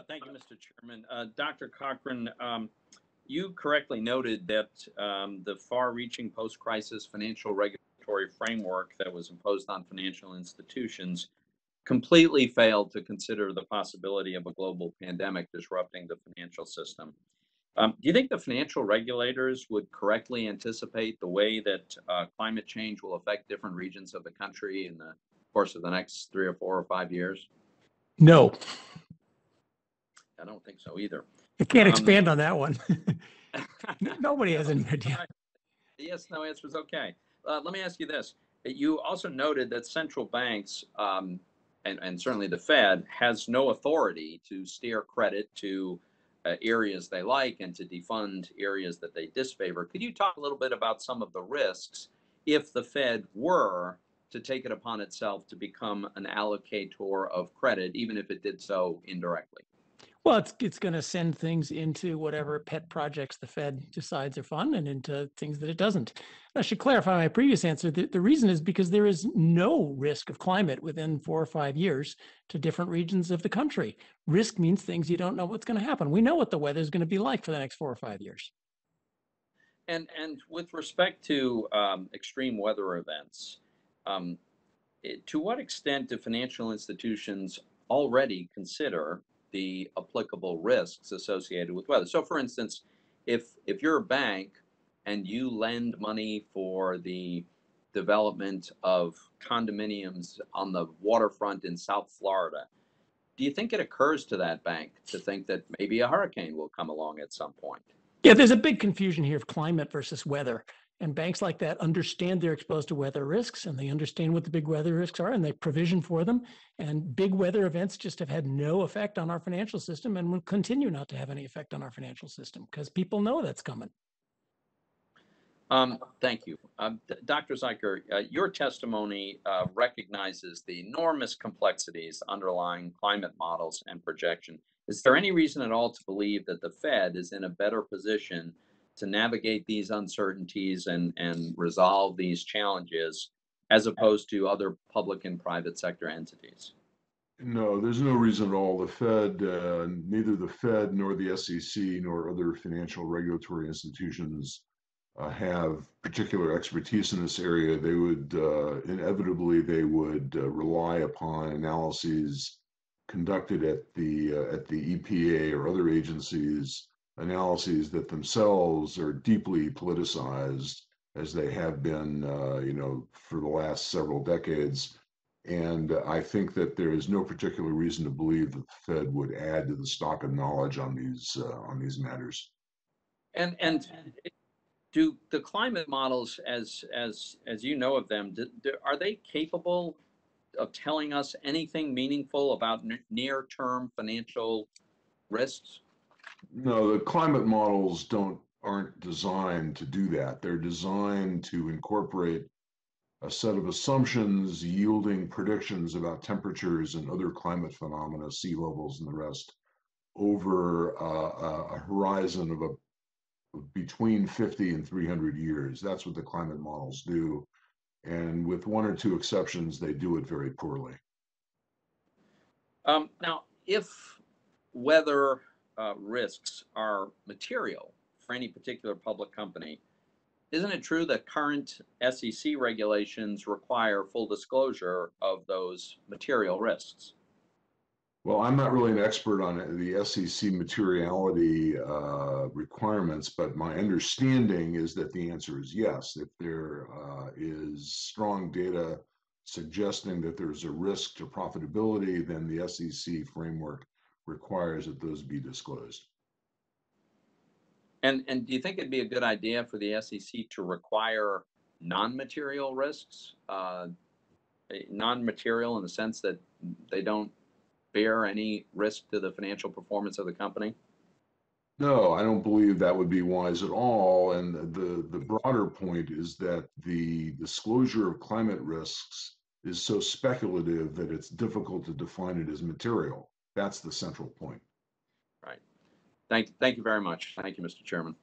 Thank you, Mr. Chairman. Dr. Cochran, you correctly noted that the far-reaching post-crisis financial regulatory framework that was imposed on financial institutions completely failed to consider the possibility of a global pandemic disrupting the financial system. Do you think the financial regulators would correctly anticipate the way that climate change will affect different regions of the country in the course of the next 3 or 4 or 5 years? No. I don't think so either. I can't expand on that one. Nobody has any idea. Yes, no answer is okay. Let me ask you this. You also noted that central banks, and certainly the Fed, has no authority to steer credit to areas they like and to defund areas that they disfavor. Could you talk a little bit about some of the risks if the Fed were to take it upon itself to become an allocator of credit, even if it did so indirectly? Well, it's going to send things into whatever pet projects the Fed decides are fun and into things that it doesn't. I should clarify my previous answer. The reason is because there is no risk of climate within 4 or 5 years to different regions of the country. Risk means things you don't know what's going to happen. We know what the weather is going to be like for the next 4 or 5 years. And with respect to extreme weather events, to what extent do financial institutions already consider the applicable risks associated with weather? So, for instance, if you're a bank and you lend money for the development of condominiums on the waterfront in South Florida, do you think it occurs to that bank to think that maybe a hurricane will come along at some point? Yeah, there's a big confusion here of climate versus weather. And banks like that understand they're exposed to weather risks, and they understand what the big weather risks are, and they provision for them. And big weather events just have had no effect on our financial system and will continue not to have any effect on our financial system because people know that's coming. Thank you. Dr. Zeiker, your testimony recognizes the enormous complexities underlying climate models and projection. Is there any reason at all to believe that the Fed is in a better position to navigate these uncertainties and resolve these challenges as opposed to other public and private sector entities? No, there's no reason at all. The Fed, neither the Fed nor the SEC nor other financial regulatory institutions have particular expertise in this area. They would inevitably rely upon analyses conducted at the EPA or other agencies, analyses that themselves are deeply politicized, as they have been, for the last several decades. And I think that there is no particular reason to believe that the Fed would add to the stock of knowledge on these matters. And do the climate models, as you know of them, are they capable of telling us anything meaningful about near-term financial risks? No, the climate models aren't designed to do that. They're designed to incorporate a set of assumptions yielding predictions about temperatures and other climate phenomena, sea levels and the rest, over a horizon of between 50 and 300 years. That's what the climate models do. And with 1 or 2 exceptions, they do it very poorly. Now, if weather risks are material for any particular public company, isn't it true that current SEC regulations require full disclosure of those material risks? Well, I'm not really an expert on the SEC materiality requirements, but my understanding is that the answer is yes. If there is strong data suggesting that there's a risk to profitability, then the SEC framework requires that those be disclosed. And do you think it'd be a good idea for the SEC to require non-material risks, non-material in the sense that they don't bear any risk to the financial performance of the company? No, I don't believe that would be wise at all. And the broader point is that the disclosure of climate risks is so speculative that it's difficult to define it as material. That's the central point. Right. Thank you very much. Thank you, Mr. Chairman.